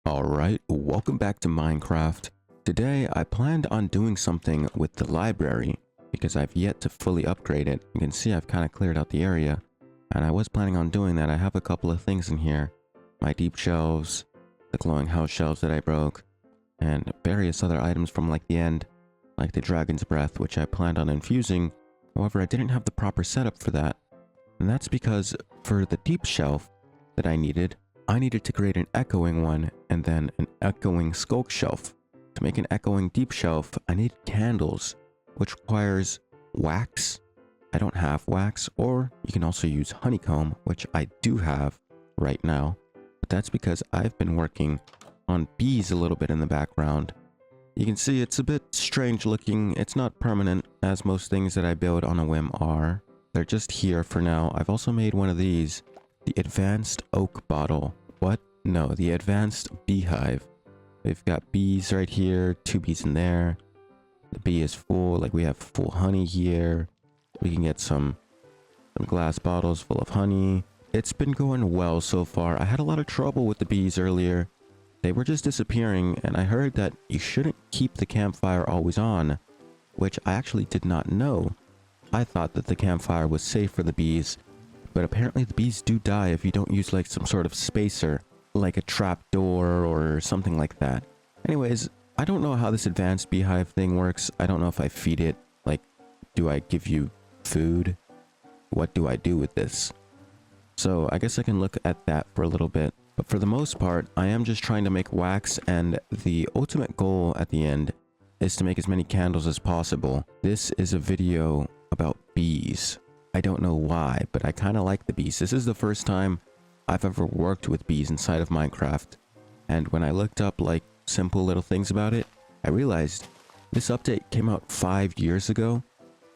Alright, welcome back to Minecraft. Today I planned on doing something with the library because I've yet to fully upgrade it. You can see I've kind of cleared out the area and I was planning on doing that. I have a couple of things in here. My deep shelves, the glowing house shelves that I broke, and various other items from like the end, like the dragon's breath, which I planned on infusing. However, I didn't have the proper setup for that. And that's because for the deep shelf that I needed to create an echoing one and then an echoing skulk shelf. To make an echoing deep shelf, I need candles, which requires wax. I don't have wax, or you can also use honeycomb, which I do have right now. But that's because I've been working on bees a little bit in the background. You can see it's a bit strange looking. It's not permanent, as most things that I build on a whim are. They're just here for now. I've also made one of these. The advanced oak bottle. What? No, the advanced beehive. We've got bees right here, 2 bees in there. The bee is full, like we have full honey here. We can get some glass bottles full of honey. It's been going well so far. I had a lot of trouble with the bees earlier. They were just disappearing, and I heard that you shouldn't keep the campfire always on, which I actually did not know. I thought that the campfire was safe for the bees, but apparently the bees do die if you don't use like some sort of spacer, like a trap door or something like that. Anyways, I don't know how this advanced beehive thing works. I don't know if I feed it. Like, do I give you food? What do I do with this? So I guess I can look at that for a little bit. But for the most part, I am just trying to make wax, and the ultimate goal at the end is to make as many candles as possible. This is a video about bees. I don't know why, but I kind of like the bees. This is the first time I've ever worked with bees inside of Minecraft. And when I looked up like simple little things about it, I realized this update came out 5 years ago.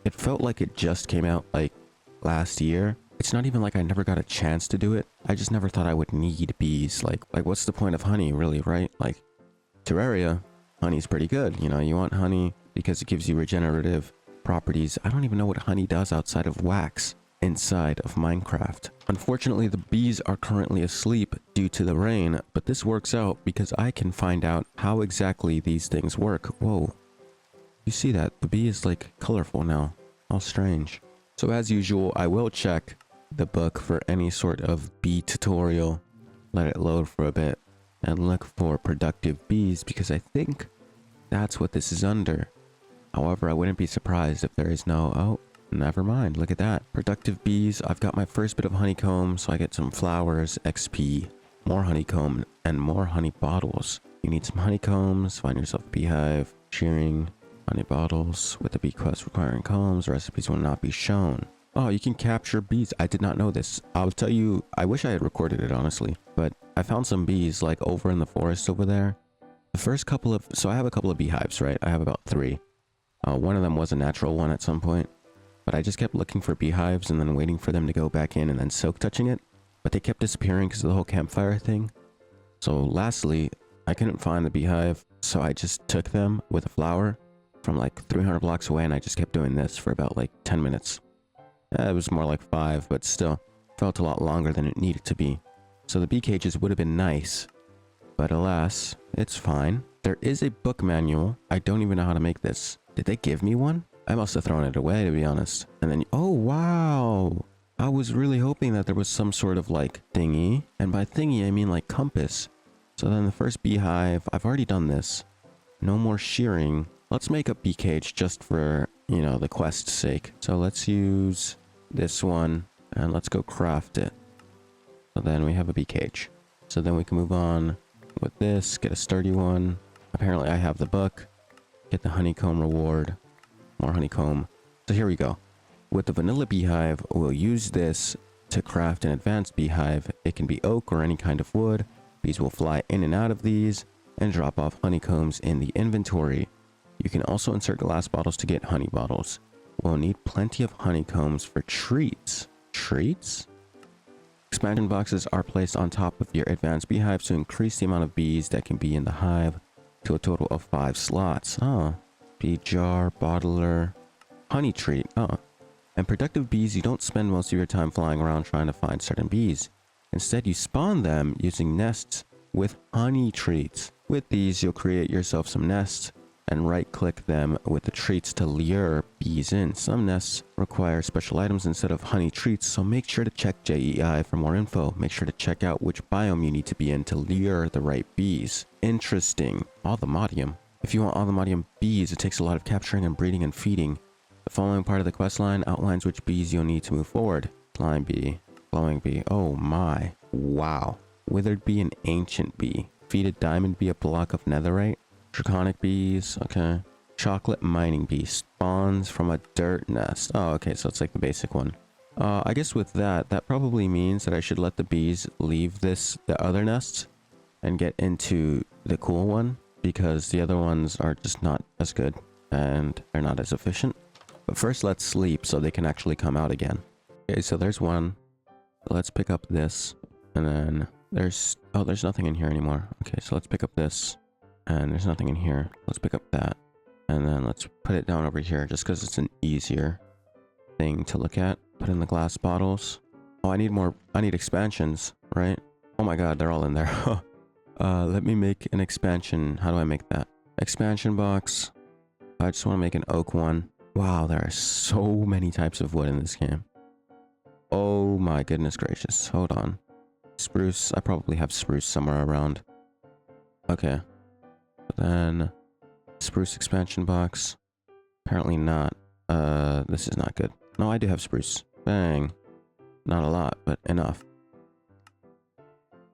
It felt like it just came out like last year. It's not even like I never got a chance to do it. I just never thought I would need bees. Like what's the point of honey, really, right? Like, Terraria, honey's pretty good. You know, you want honey because it gives you regenerative properties. I don't even know what honey does outside of wax inside of Minecraft. Unfortunately, the bees are currently asleep due to the rain, but this works out because I can find out how exactly these things work. Whoa. You see that? The bee is like colorful now. How strange. So as usual, I will check the book for any sort of bee tutorial. Let it load for a bit and look for productive bees because I think that's what this is under. However, I wouldn't be surprised if there is no... Oh, never mind. Look at that. Productive bees. I've got my first bit of honeycomb, so I get some flowers, XP, more honeycomb, and more honey bottles. You need some honeycombs. Find yourself a beehive. Shearing. Honey bottles. With the bee quest requiring combs, recipes will not be shown. Oh, you can capture bees. I did not know this. I'll tell you, I wish I had recorded it, honestly. But I found some bees, like, over in the forest over there. The first couple of... So I have a couple of beehives, right? I have about 3. One of them was a natural one at some point, but I just kept looking for beehives and then waiting for them to go back in and then silk touching it, but they kept disappearing because of the whole campfire thing. So lastly, I couldn't find the beehive, so I just took them with a flower from like 300 blocks away, and I just kept doing this for about like 10 minutes. It was more like 5, but still felt a lot longer than it needed to be. So the bee cages would have been nice, but alas, it's fine. There is a book manual. I don't even know how to make this. Did they give me one? I must have thrown it away, to be honest. And then, oh wow, I was really hoping that there was some sort of like thingy, and by thingy I mean like compass. So then the first beehive, I've already done this. No more shearing. Let's make a bee cage just for, you know, the quest's sake. So let's use this one and let's go craft it. So then we have a bee cage. So then we can move on with this, get a sturdy one. Apparently I have the book. Get the honeycomb reward. More honeycomb. So here we go. With the vanilla beehive, we'll use this to craft an advanced beehive. It can be oak or any kind of wood. Bees will fly in and out of these and drop off honeycombs in the inventory. You can also insert glass bottles to get honey bottles. We'll need plenty of honeycombs for treats. Treats? Expansion boxes are placed on top of your advanced beehive to increase the amount of bees that can be in the hive to a total of 5 slots. Oh. Bee jar, bottler, honey treat. Oh. And productive bees, you don't spend most of your time flying around trying to find certain bees. Instead, you spawn them using nests with honey treats. With these, you'll create yourself some nests and right-click them with the treats to lure bees in. Some nests require special items instead of honey treats, so make sure to check JEI for more info. Make sure to check out which biome you need to be in to lure the right bees. Interesting. Allthemodium. If you want Allthemodium bees, it takes a lot of capturing and breeding and feeding. The following part of the questline outlines which bees you'll need to move forward. Slime bee, glowing bee, oh my, wow. Withered bee and ancient bee. Feed a diamond bee a block of netherite. Draconic bees, okay. Chocolate mining bee spawns from a dirt nest. Oh, okay, so it's like the basic one. I guess with that probably means that I should let the bees leave the other nests and get into the cool one, because the other ones are just not as good and they're not as efficient. But first let's sleep so they can actually come out again. Okay, so there's one. Let's pick up this, and then there's nothing in here anymore. Okay, so let's pick up this. And there's nothing in here. Let's pick up that. And then let's put it down over here just because it's an easier thing to look at. Put in the glass bottles. Oh, I need expansions, right? Oh my god, they're all in there. Let me make an expansion. How do I make that? Expansion box. I just want to make an oak one. Wow, there are so many types of wood in this game. Oh my goodness gracious. Hold on. Spruce. I probably have spruce somewhere around. Okay. Then spruce expansion box. Apparently not. This is not good. No, I do have spruce. Bang. Not a lot, but enough.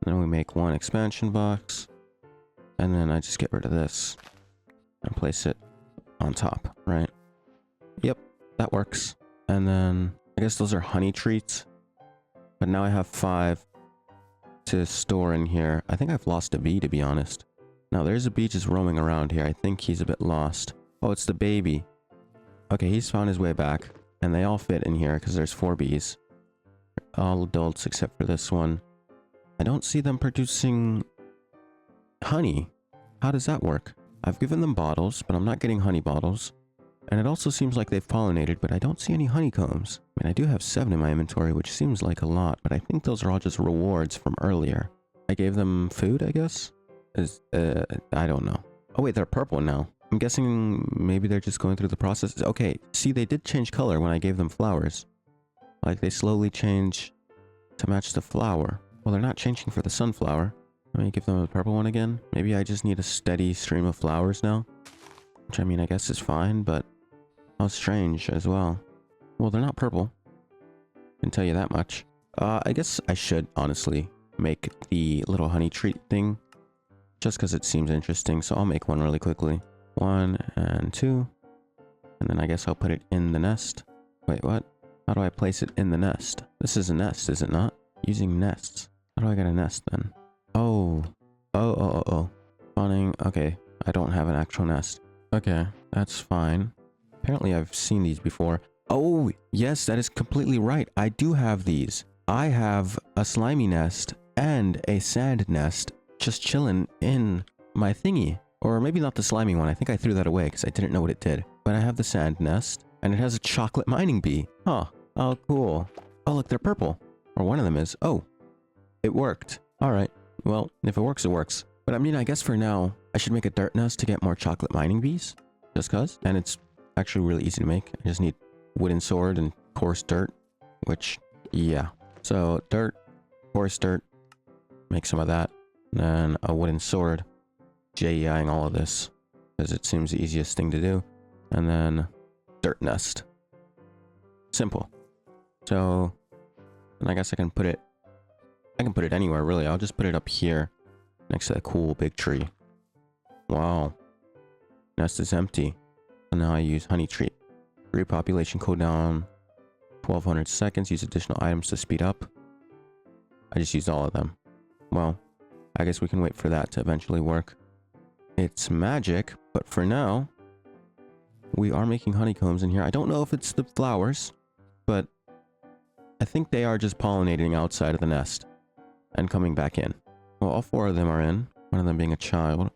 Then we make one expansion box. And then I just get rid of this and place it on top, right? Yep, that works. And then I guess those are honey treats. But now I have 5 to store in here. I think I've lost a bee, to be honest. Now, there's a bee just roaming around here. I think he's a bit lost. Oh, it's the baby. Okay, he's found his way back. And they all fit in here because there's 4 bees. All adults except for this one. I don't see them producing honey. How does that work? I've given them bottles, but I'm not getting honey bottles. And it also seems like they've pollinated, but I don't see any honeycombs. I mean, I do have 7 in my inventory, which seems like a lot, but I think those are all just rewards from earlier. I gave them food, I guess? I don't know. Oh wait, they're purple now. I'm guessing maybe they're just going through the process. Okay, see, they did change color when I gave them flowers. Like, they slowly change to match the flower. Well, they're not changing for the sunflower. Let me give them a purple one again. Maybe I just need a steady stream of flowers now. Which, I mean, I guess is fine, but how strange as well. Well, they're not purple. I can tell you that much. I guess I should, honestly, make the little honey treat thing. Just because it seems interesting, so I'll make one really quickly. 1 and 2. And then I guess I'll put it in the nest. Wait, what? How do I place it in the nest? This is a nest, is it not? Using nests. How do I get a nest then? Oh. Spawning. Okay, I don't have an actual nest. Okay, that's fine. Apparently I've seen these before. Oh, yes, that is completely right. I do have these. I have a slimy nest and a sand nest just chilling in my thingy. Or maybe not the slimy one. I think I threw that away because I didn't know what it did. But I have the sand nest, and it has a chocolate mining bee. Huh. Oh, cool. Oh, look, they're purple. Or one of them is. Oh, it worked. All right. Well, if it works, it works. But I mean, I guess for now, I should make a dirt nest to get more chocolate mining bees. Just cause. And it's actually really easy to make. I just need wooden sword and coarse dirt. Which, yeah. So, dirt, coarse dirt. Make some of that. Then a wooden sword. JEIing all of this. Because it seems the easiest thing to do. And then dirt nest. Simple. So, and I guess I can put it anywhere, really. I'll just put it up here. Next to that cool big tree. Wow. Nest is empty. And now I use honey treat. Repopulation cooldown 1200 seconds. Use additional items to speed up. I just used all of them. Well, I guess we can wait for that to eventually work. It's magic, but for now, we are making honeycombs in here. I don't know if it's the flowers, but I think they are just pollinating outside of the nest and coming back in. Well, all 4 of them are in, one of them being a child.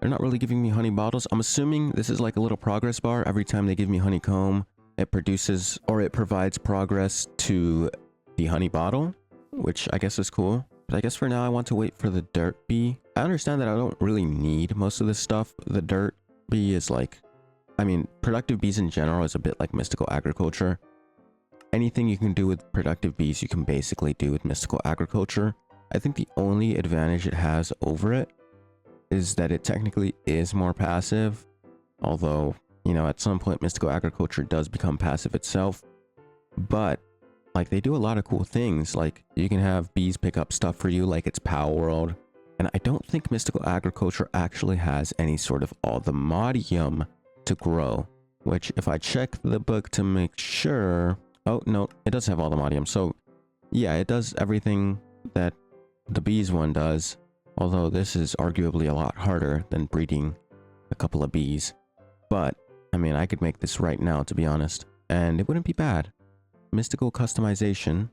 They're not really giving me honey bottles. I'm assuming this is like a little progress bar. Every time they give me honeycomb, it produces or it provides progress to the honey bottle, which I guess is cool. But I guess for now I want to wait for the dirt bee. I understand that I don't really need most of this stuff. The dirt bee is like, I mean, productive bees in general is a bit like mystical agriculture. Anything you can do with productive bees, you can basically do with mystical agriculture. I think the only advantage it has over it is that it technically is more passive. Although, you know, at some point mystical agriculture does become passive itself. But like they do a lot of cool things. Like you can have bees pick up stuff for you like it's Power World. And I don't think mystical agriculture actually has any sort of allthemodium to grow. Which if I check the book to make sure... Oh, no, it does have allthemodium. So yeah, it does everything that the bees one does. Although this is arguably a lot harder than breeding a couple of bees. But, I mean, I could make this right now, to be honest. And it wouldn't be bad. Mystical customization.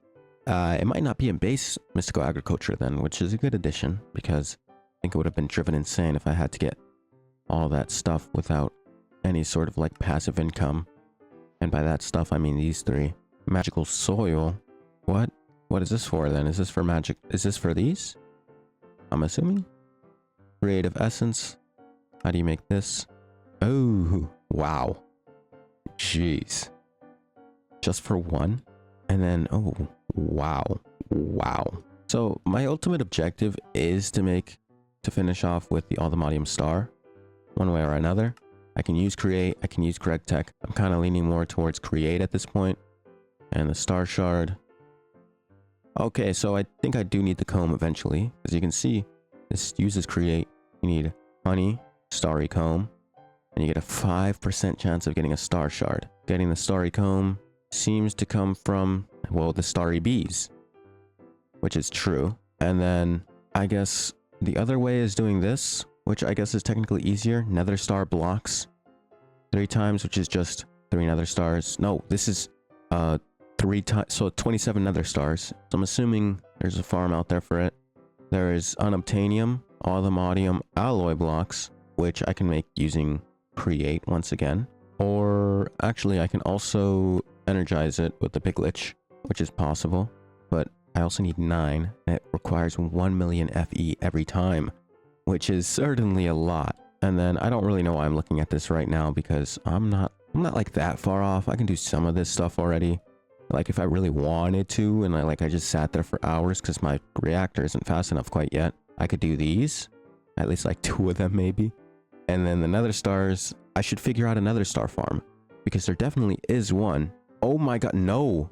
It might not be in base mystical agriculture then, which is a good addition. Because I think it would have been driven insane if I had to get all that stuff without any sort of like passive income. And by that stuff, I mean these three. Magical soil. What? What is this for then? Is this for magic? Is this for these? I'm assuming. Creative essence. How do you make this? Oh, wow. Jeez. Just for one? And then, oh, wow. Wow. So my ultimate objective is to finish off with the allthemodium star. One way or another. I can use create, I can use correct tech. I'm kind of leaning more towards create at this point. And the star shard. Okay, so I think I do need the comb eventually. As you can see, this uses create. You need honey, starry comb, and you get a 5% chance of getting a star shard. Getting the starry comb seems to come from, well, the starry bees, which is true. And then I guess the other way is doing this, which I guess is technically easier. Nether star blocks 3 times, which is just 3 nether stars. No, this is 3 times, so 27 nether stars. So I'm assuming there's a farm out there for it. There is unobtainium, allthemodium alloy blocks, which I can make using create once again. Or actually I can also energize it with the piglich, which is possible. But I also need 9, and it requires 1 million FE every time, which is certainly a lot. And then I don't really know why I'm looking at this right now, because I'm not like that far off. I can do some of this stuff already. Like if I really wanted to, and I just sat there for hours because my reactor isn't fast enough quite yet, I could do these. At least like 2 of them maybe. And then the nether stars, I should figure out another star farm, because there definitely is one. Oh my god, no.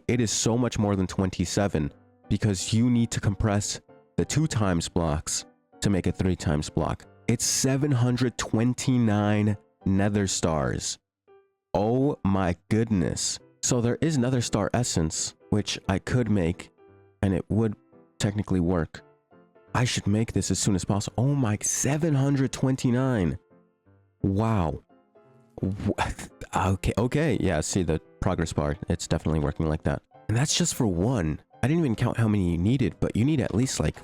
It is so much more than 27, because you need to compress the 2 times blocks to make a 3 times block. It's 729 nether stars. Oh my goodness. So there is nether star essence, which I could make, and it would technically work. I should make this as soon as possible. Oh my, 729. Wow. Okay. Yeah, see the progress bar. It's definitely working like that. And that's just for 1. I didn't even count how many you needed, but you need at least like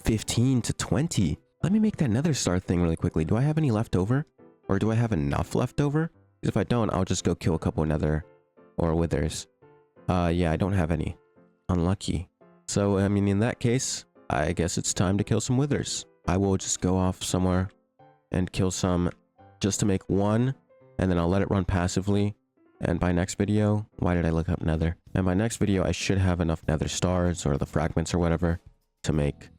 15 to 20. Let me make that nether star thing really quickly. Do I have any left over? Or do I have enough left over? Because if I don't, I'll just go kill a couple nether or withers. Yeah, I don't have any. Unlucky. So, I mean, in that case, I guess it's time to kill some withers. I will just go off somewhere and kill some just to make 1, and then I'll let it run passively. And by next video, why did I look up nether? And by next video, I should have enough nether stars or the fragments or whatever to make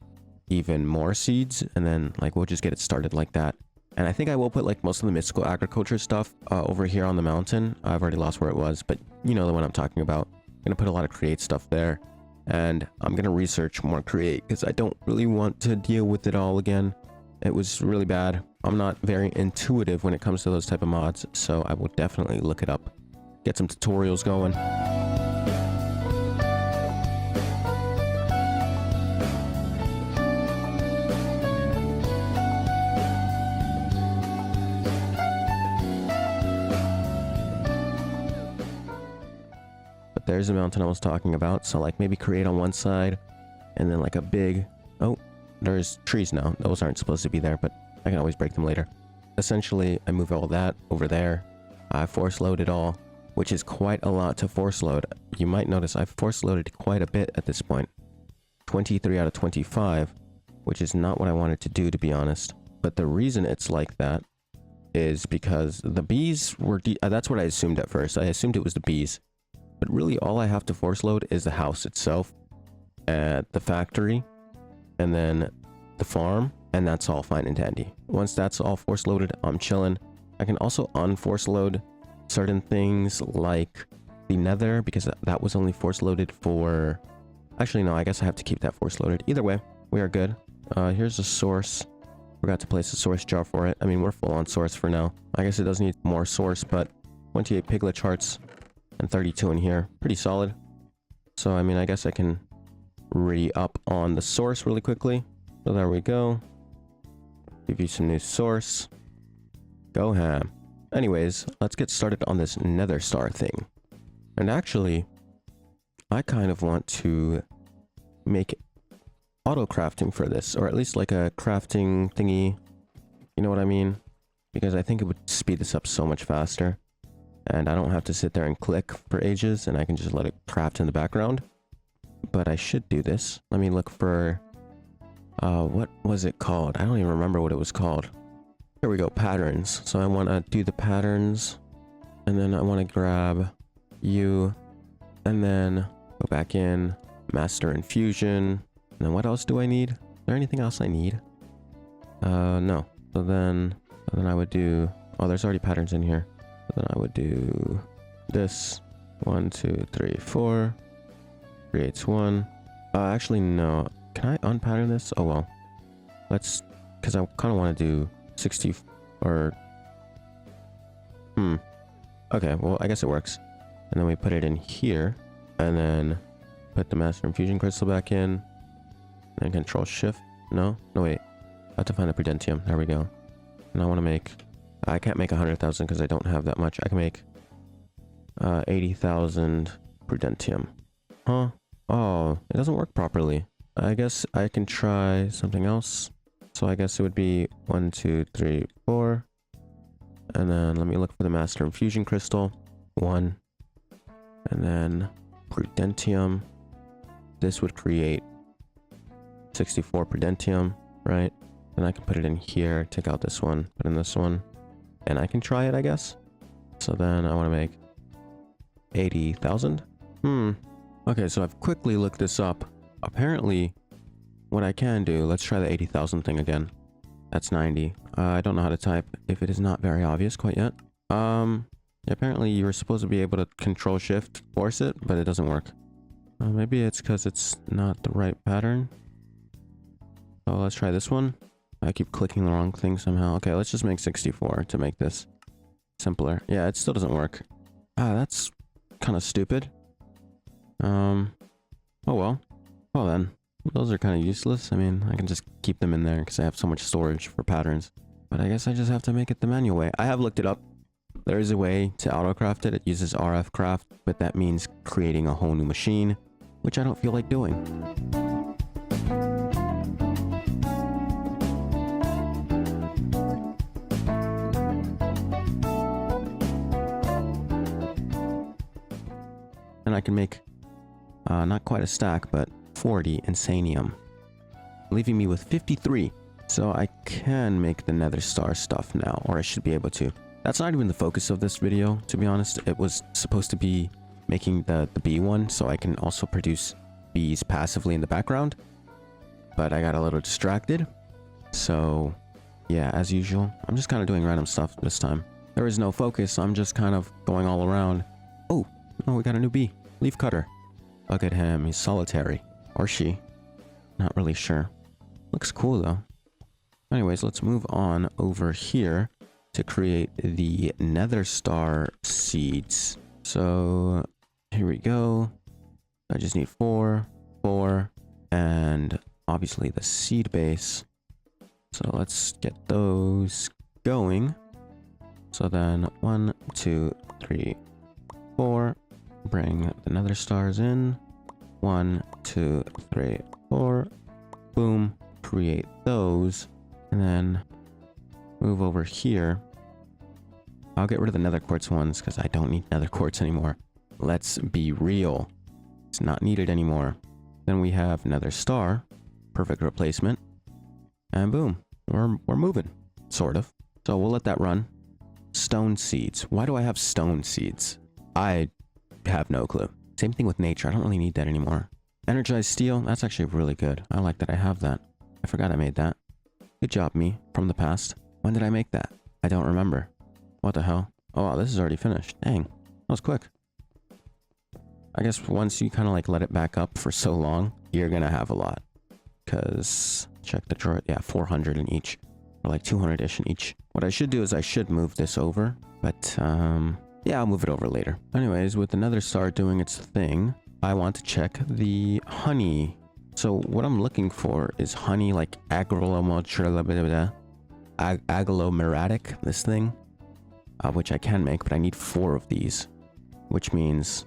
even more seeds, and then like we'll just get it started like that. And I think I will put like most of the mystical agriculture stuff over here on the mountain. I've already lost where it was, but you know the one I'm talking about. I'm gonna put a lot of create stuff there, and I'm gonna research more create because I don't really want to deal with it all again. It was really bad. I'm not very intuitive when it comes to those type of mods, so I will definitely look it up, get some tutorials going. There's a mountain I was talking about, so like maybe create on one side and then like a big... Oh, there's trees now. Those aren't supposed to be there, but I can always break them later. Essentially, I move all that over there. I force load it all, which is quite a lot to force load. You might notice I've force loaded quite a bit at this point. 23 out of 25, which is not what I wanted to do, to be honest. But the reason it's like that is because the bees were... that's what I assumed at first. I assumed it was the bees. But really, all I have to force load is the house itself, the factory, and then the farm, and that's all fine and dandy. Once that's all force loaded, I'm chilling. I can also unforce load certain things like the nether, because that was only force loaded for... Actually, no, I guess I have to keep that force loaded. Either way, we are good. Here's the source. Forgot to place a source jar for it. I mean, we're full on source for now. I guess it does need more source, but 28 piglet hearts and 32 in here. Pretty solid. So, I mean, I guess I can re-up on the source really quickly. So there we go. Give you some new source. Go ham. Anyways, let's get started on this nether star thing. And actually, I kind of want to make auto crafting for this, or at least like a crafting thingy. You know what I mean? Because I think it would speed this up so much faster. And I don't have to sit there and click for ages, and I can just let it craft in the background. But I should do this. Let me look for... what was it called? I don't even remember what it was called. Here we go, patterns. So I want to do the patterns, and then I want to grab you, and then go back in, master infusion, and then what else do I need? Is there anything else I need? No. So then I would do... Oh, there's already patterns in here. So then I would do this. 1, 2, 3, 4. Creates 1. Actually, no. Can I unpattern this? Oh, well. Let's... Because I kind of want to do 60... Or... Okay, well, I guess it works. And then we put it in here. And then put the master infusion crystal back in. And then control shift. No? No, wait. I have to find the prudentium. There we go. And I want to make... I can't make 100,000 because I don't have that much. I can make 80,000 prudentium. Huh? Oh, it doesn't work properly. I guess I can try something else. So I guess it would be 1, 2, 3, 4. And then let me look for the master infusion crystal. 1. And then prudentium. This would create 64 prudentium, right? Then I can put it in here, take out this one, put in this one. And I can try it, I guess. So then I want to make 80,000. Okay, so I've quickly looked this up. Apparently, what I can do, let's try the 80,000 thing again. That's 90. I don't know how to type if it is not very obvious quite yet. Apparently you were supposed to be able to control shift, force it, but it doesn't work. Maybe it's because it's not the right pattern. So let's try this one. I keep clicking the wrong thing somehow. Okay, let's just make 64 to make this simpler. Yeah, it still doesn't work. That's kind of stupid. Oh well. Well then. Those are kind of useless. I mean, I can just keep them in there because I have so much storage for patterns. But I guess I just have to make it the manual way. I have looked it up. There is a way to auto-craft it. It uses RF craft, but that means creating a whole new machine, which I don't feel like doing. And I can make not quite a stack, but 40 insanium, leaving me with 53. So I can make the nether star stuff now, or I should be able to. That's not even the focus of this video, to be honest. It was supposed to be making the bee one, so I can also produce bees passively in the background. But I got a little distracted. So yeah, as usual, I'm just kind of doing random stuff this time. There is no focus, I'm just kind of going all around. Oh, we got a new bee. Leaf cutter. Look at him, he's solitary. Or she. Not really sure. Looks cool though. Anyways, let's move on over here to create the nether star seeds. So here we go. I just need 4, 4, and obviously the seed base. So let's get those going. So then 1, 2, 3, 4. Bring the nether stars in. 1, 2, 3, 4. Boom. Create those. And then move over here. I'll get rid of the nether quartz ones because I don't need nether quartz anymore. Let's be real. It's not needed anymore. Then we have another star. Perfect replacement. And boom. We're moving. Sort of. So we'll let that run. Stone seeds. Why do I have stone seeds? I have no clue. Same thing with nature. I don't really need that anymore. Energized steel. That's actually really good. I like that I have that. I forgot I made that. Good job, me. From the past. When did I make that? I don't remember. What the hell? Oh, wow, this is already finished. Dang. That was quick. I guess once you kind of like let it back up for so long, you're gonna have a lot. Because, check the drawer. Yeah, 400 in each. Or like 200-ish in each. What I should do is I should move this over. But, yeah, I'll move it over later. Anyways, with another star doing its thing, I want to check the honey. So what I'm looking for is honey, like agglomeratic, this thing, which I can make, but I need 4 of these, which means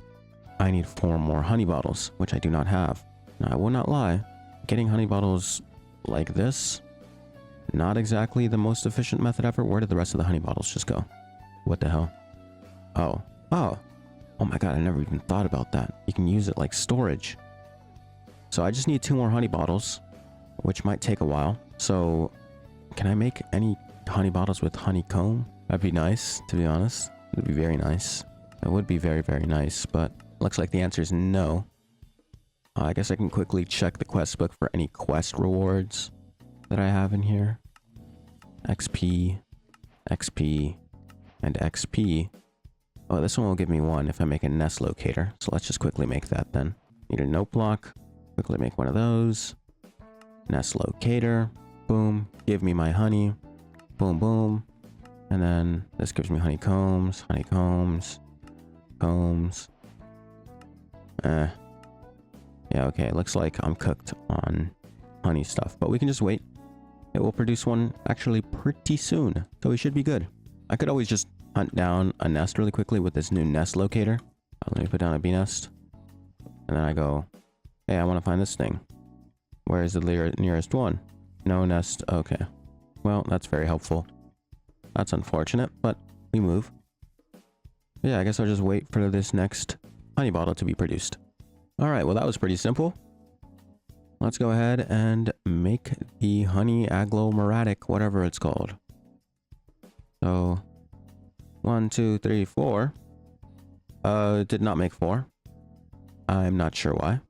I need 4 more honey bottles, which I do not have. Now, I will not lie, getting honey bottles like this, not exactly the most efficient method ever. Where did the rest of the honey bottles just go? What the hell? Oh my god, I never even thought about that. You can use it like storage. So I just need 2 more honey bottles, which might take a while. So can I make any honey bottles with honeycomb? That'd be nice, to be honest. It'd be very nice. It would be very, very nice, but looks like the answer is no. I guess I can quickly check the quest book for any quest rewards that I have in here. XP, XP, and XP. Oh, this one will give me 1 if I make a nest locator. So let's just quickly make that then. Need a note block. Quickly make one of those. Nest locator. Boom. Give me my honey. Boom, boom. And then this gives me honeycombs. Honeycombs. Combs. Yeah, okay. Looks like I'm cooked on honey stuff. But we can just wait. It will produce one actually pretty soon. So we should be good. I could always just hunt down a nest really quickly with this new nest locator. Let me put down a bee nest. And then I go, hey, I want to find this thing. Where is the nearest one? No nest. Okay. Well, that's very helpful. That's unfortunate, but we move. Yeah, I guess I'll just wait for this next honey bottle to be produced. All right, well, that was pretty simple. Let's go ahead and make the honey agglomeratic, whatever it's called. So, 1, 2, 3, 4. It did not make 4. I'm not sure why.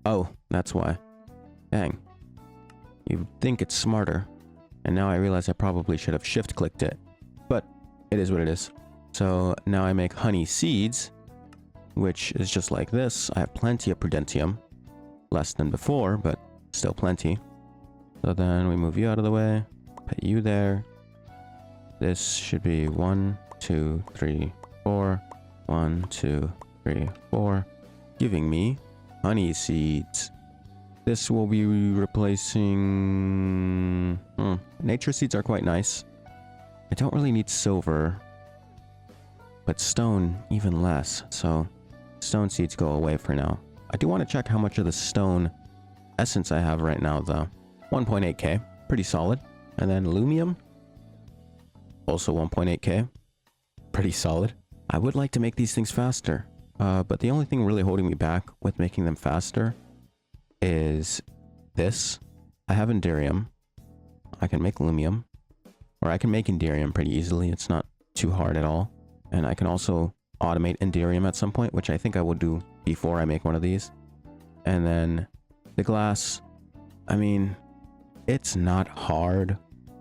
Oh, that's why. Dang. You'd think it's smarter. And now I realize I probably should have shift-clicked it. But it is what it is. So now I make honey seeds, which is just like this. I have plenty of prudentium. Less than before, but still plenty. So then we move you out of the way. Put you there. This should be 1, 2, 3, 4. 1, 2, 3, 4. Giving me honey seeds. This will be replacing... Nature seeds are quite nice. I don't really need silver. But stone, even less. So stone seeds go away for now. I do want to check how much of the stone essence I have right now, though. 1.8k. Pretty solid. And then lumium. Also 1.8k. Pretty solid. I would like to make these things faster. But the only thing really holding me back with making them faster is this. I have Enderium. I can make Lumium. Or I can make Enderium pretty easily. It's not too hard at all. And I can also automate Enderium at some point, which I think I will do before I make one of these. And then the glass. I mean, it's not hard.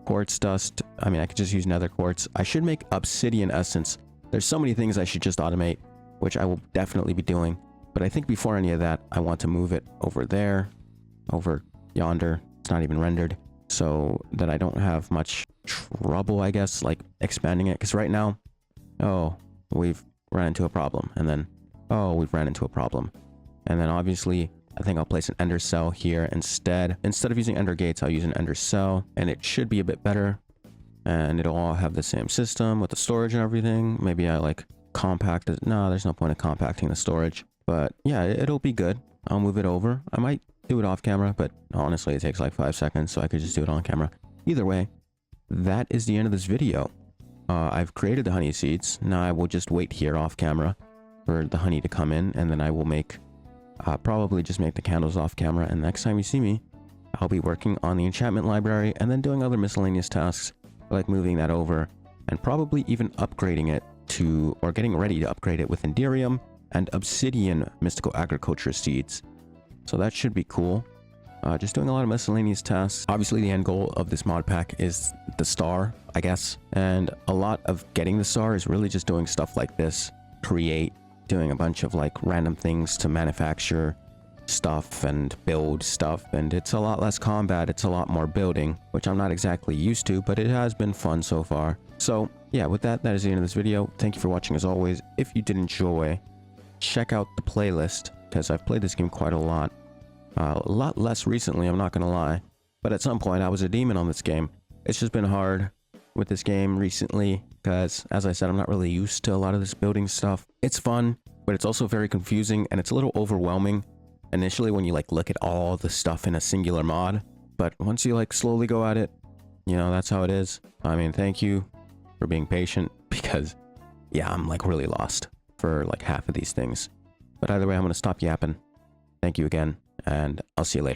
Quartz dust. I mean, I could just use nether quartz. I should make obsidian essence. There's so many things I should just automate, which I will definitely be doing. But I think before any of that, I want to move it over there, over yonder. It's not even rendered, so that I don't have much trouble, I guess, like expanding it. Because right now, oh, we've ran into a problem. And then, oh, we've ran into a problem. And then obviously, I think I'll place an ender cell here instead. Instead of using ender gates, I'll use an ender cell. And it should be a bit better. And it'll all have the same system with the storage and everything. Maybe I like compact it. No, there's no point in compacting the storage. But yeah, it'll be good. I'll move it over. I might do it off camera, but honestly, it takes like 5 seconds, so I could just do it on camera. Either way, that is the end of this video. I've created the honey seeds. Now I will just wait here off camera for the honey to come in, and then I will make Probably just make the candles off camera, and next time you see me, I'll be working on the enchantment library and then doing other miscellaneous tasks, like moving that over and probably even upgrading it to, or getting ready to upgrade it with Enderium and Obsidian Mystical Agriculture Seeds. So that should be cool. Just doing a lot of miscellaneous tasks. Obviously, the end goal of this mod pack is the star, I guess. And a lot of getting the star is really just doing stuff like this. Create, doing a bunch of like random things to manufacture stuff and build stuff. And it's a lot less combat. It's a lot more building, which I'm not exactly used to, but it has been fun so far. So yeah, with that, that is the end of this video. Thank you for watching as always. If you did enjoy, check out the playlist because I've played this game quite a lot. A lot less recently, I'm not gonna lie. But at some point, I was a demon on this game. It's just been hard with this game recently, because, as I said, I'm not really used to a lot of this building stuff. It's fun, but it's also very confusing, and it's a little overwhelming initially when you, like, look at all the stuff in a singular mod. But once you, like, slowly go at it, you know, that's how it is. I mean, thank you for being patient, because, yeah, I'm, like, really lost for, like, half of these things. But either way, I'm gonna stop yapping. Thank you again. And I'll see you later.